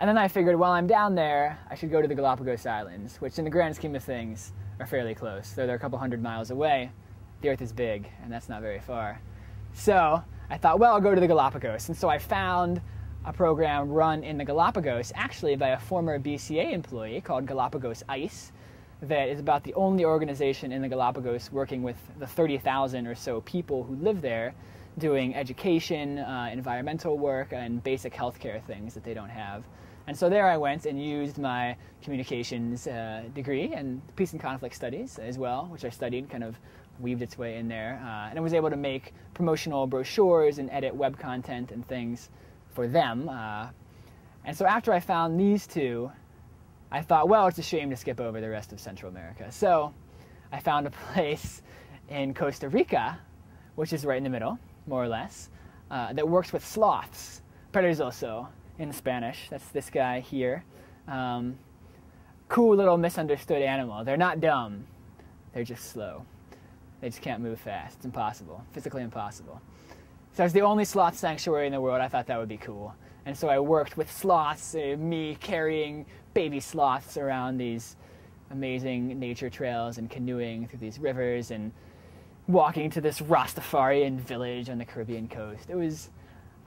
And then I figured while I'm down there, I should go to the Galapagos Islands, which in the grand scheme of things are fairly close. Though they're a couple hundred miles away, the Earth is big, and that's not very far. So I thought, well, I'll go to the Galapagos. And so I found a program run in the Galapagos, actually by a former BCA employee called Galapagos ICE, that is about the only organization in the Galapagos working with the 30,000 or so people who live there, doing education, environmental work, and basic healthcare things that they don't have. And so there I went and used my communications degree and peace and conflict studies as well, which I studied, kind of weaved its way in there. And I was able to make promotional brochures and edit web content and things for them. And so after I found these two, I thought, well, it's a shame to skip over the rest of Central America. So I found a place in Costa Rica, which is right in the middle, more or less, that works with sloths, perezoso in Spanish. That's this guy here. Cool little misunderstood animal. They're not dumb. They're just slow. They just can't move fast. It's impossible, physically impossible. So as the only sloth sanctuary in the world, I thought that would be cool. And so I worked with sloths, me carrying baby sloths around these amazing nature trails and canoeing through these rivers and walking to this Rastafarian village on the Caribbean coast. It was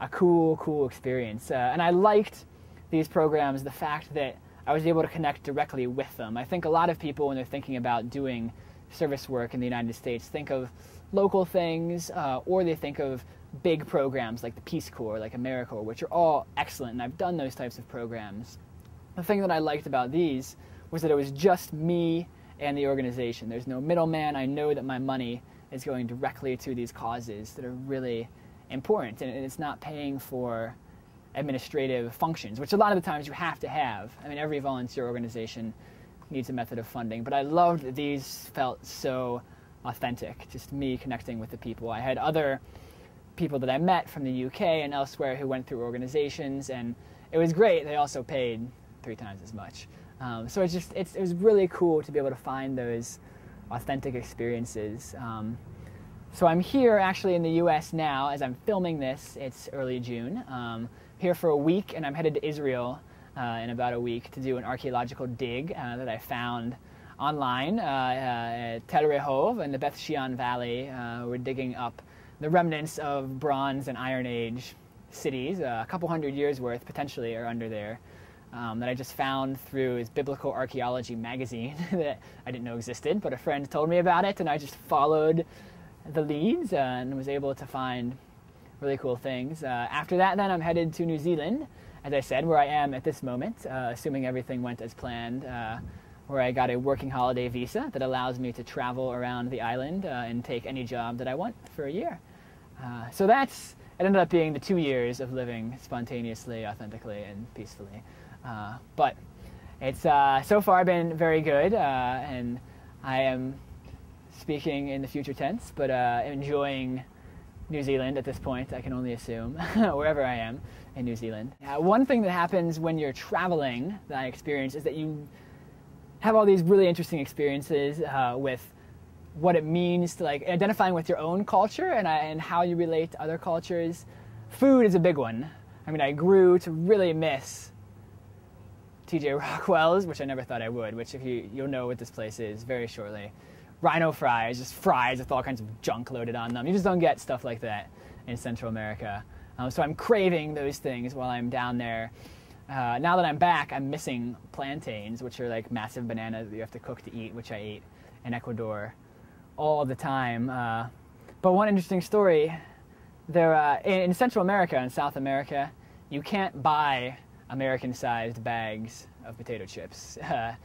a cool experience. And I liked these programs, the fact that I was able to connect directly with them. I think a lot of people, when they're thinking about doing service work in the United States, think of local things, or they think of big programs like the Peace Corps, like AmeriCorps, which are all excellent, and I've done those types of programs. The thing that I liked about these was that it was just me and the organization. There's no middleman. I know that my money is going directly to these causes that are really important, and it's not paying for administrative functions, which a lot of the times you have to have. I mean, every volunteer organization needs a method of funding, but I loved that these felt so authentic, just me connecting with the people. I had other people that I met from the UK and elsewhere who went through organizations, and it was great. They also paid 3 times as much. So it was really cool to be able to find those authentic experiences. So I'm here actually in the US now as I'm filming this. It's early June. Here for a week, and I'm headed to Israel in about a week to do an archaeological dig that I found online at Tel Rehov in the Beth Shean Valley. We're digging up the remnants of Bronze and Iron Age cities. A couple hundred years worth potentially are under there, that I just found through his Biblical Archaeology magazine that I didn't know existed, but a friend told me about it, and I just followed the leads and was able to find really cool things. After that, then I'm headed to New Zealand, as I said, where I am at this moment, assuming everything went as planned, where I got a working holiday visa that allows me to travel around the island and take any job that I want for a year. So it ended up being the 2 years of living spontaneously, authentically, and peacefully. But it's so far been very good, and I am speaking in the future tense, but enjoying New Zealand at this point, I can only assume, wherever I am in New Zealand. One thing that happens when you're traveling that I experience is that you have all these really interesting experiences with what it means to like identifying with your own culture and how you relate to other cultures. Food is a big one. I mean, I grew to really miss TJ Rockwell's, which I never thought I would, which you'll know what this place is very shortly. Rhino fries, just fries with all kinds of junk loaded on them. You just don't get stuff like that in Central America. So I'm craving those things while I'm down there. Now that I'm back, I'm missing plantains, which are like massive bananas that you have to cook to eat, which I ate in Ecuador all the time. But one interesting story, in Central America and South America, you can't buy American-sized bags of potato chips.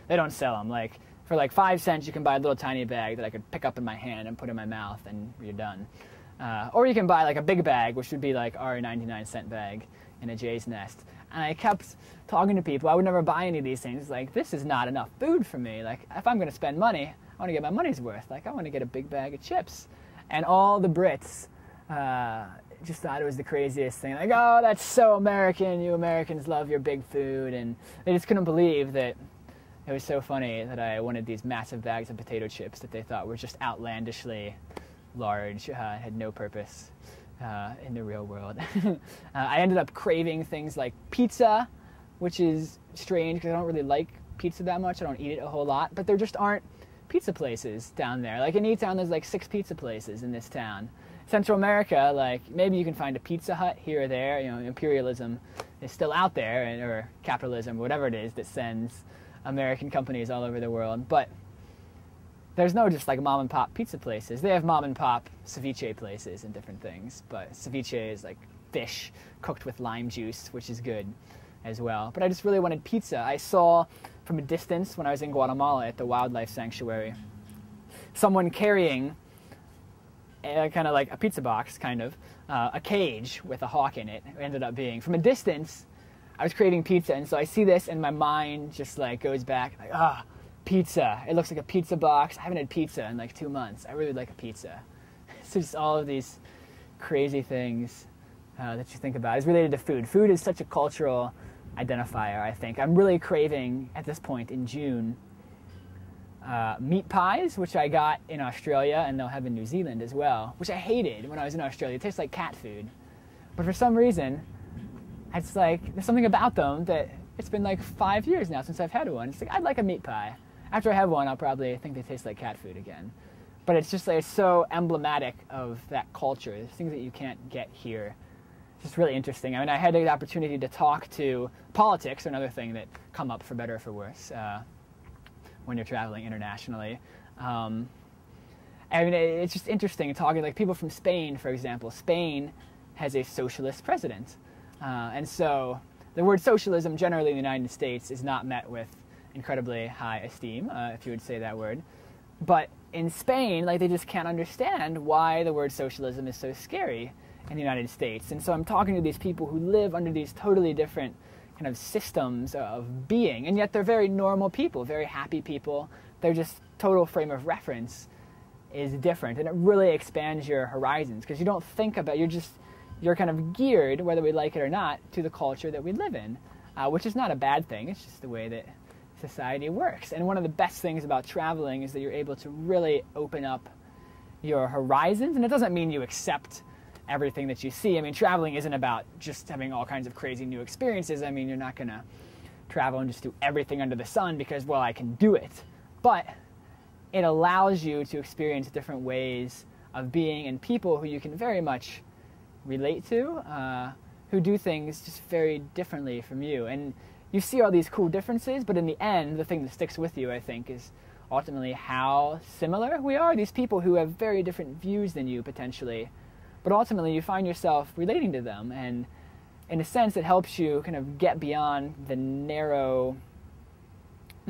They don't sell them. Like, for like 5 cents, you can buy a little tiny bag that I could pick up in my hand and put in my mouth, and you're done. Or you can buy like a big bag, which would be like our 99-cent bag in a Jay's Nest. And I kept talking to people. I would never buy any of these things. Like, this is not enough food for me. Like, if I'm going to spend money, I want to get my money's worth. Like, I want to get a big bag of chips. And all the Brits just thought it was the craziest thing. Like, oh, that's so American. You Americans love your big food. And they just couldn't believe that it was so funny that I wanted these massive bags of potato chips that they thought were just outlandishly large, had no purpose in the real world. I ended up craving things like pizza which is strange because I don't really like pizza that much. I don't eat it a whole lot, but there just aren't pizza places down there. Like in E-Town, there's like 6 pizza places in this town. Central America, like maybe you can find a Pizza Hut here or there. You know, imperialism is still out there, or capitalism, whatever it is that sends American companies all over the world. But there's no just like mom and pop pizza places. They have mom and pop ceviche places and different things, but ceviche is like fish cooked with lime juice, which is good as well. But I just really wanted pizza. I saw from a distance when I was in Guatemala at the wildlife sanctuary someone carrying kind of like a pizza box, kind of a cage with a hawk in it. It ended up being, from a distance, I was craving pizza, and so I see this and my mind just like goes back like, pizza. It looks like a pizza box. I haven't had pizza in like 2 months. I really would like a pizza. So just all of these crazy things that you think about is related to food. Food is such a cultural identifier, I think. I'm really craving, at this point in June, meat pies, which I got in Australia, and they'll have in New Zealand as well, which I hated when I was in Australia. It tastes like cat food. But for some reason, it's like, there's something about them that, it's been like 5 years now since I've had one. It's like, I'd like a meat pie. After I have one, I'll probably think they taste like cat food again. But it's just like, it's so emblematic of that culture. There's things that you can't get here. It's just really interesting. I mean, I had the opportunity to talk to politics, another thing that come up for better or for worse when you're traveling internationally. I mean, it's just interesting talking, like people from Spain, for example. Spain has a socialist president. And so the word socialism generally in the United States is not met with incredibly high esteem, if you would say that word. But in Spain, like, they just can't understand why the word socialism is so scary in the United States. And so I'm talking to these people who live under these totally different kind of systems of being, and yet they're very normal people, very happy people. Their just total frame of reference is different, and it really expands your horizons, because you don't think about, you're kind of geared, whether we like it or not, to the culture that we live in, which is not a bad thing. It's just the way that society works. And one of the best things about traveling is that you're able to really open up your horizons, and it doesn't mean you accept everything that you see. I mean, traveling isn't about just having all kinds of crazy new experiences. I mean, you're not going to travel and just do everything under the sun because, well, I can do it. But it allows you to experience different ways of being and people who you can very much relate to, who do things just very differently from you. And you see all these cool differences, but in the end, the thing that sticks with you, I think, is ultimately how similar we are. These people who have very different views than you, potentially, but ultimately you find yourself relating to them, and in a sense it helps you kind of get beyond the narrow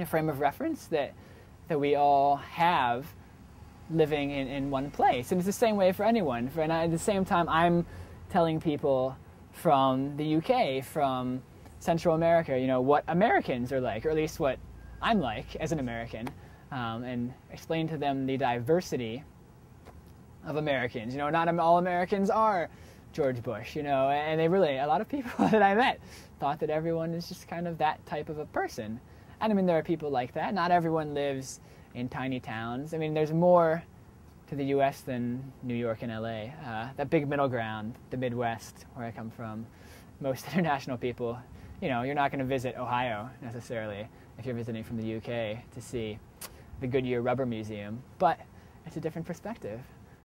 frame of reference that we all have living in one place. And it's the same way for anyone. And at the same time, I'm telling people from the UK, from Central America, you know, what Americans are like, or at least what I'm like as an American, and explain to them the diversity of Americans. You know, not all Americans are George Bush, you know, and a lot of people that I met thought that everyone is just kind of that type of a person. And I mean, there are people like that. Not everyone lives in tiny towns. I mean, there's more to the U.S. than New York and L.A. That big middle ground, the Midwest, where I come from, most international people, you know, you're not going to visit Ohio necessarily if you're visiting from the UK to see the Goodyear Rubber Museum, but it's a different perspective.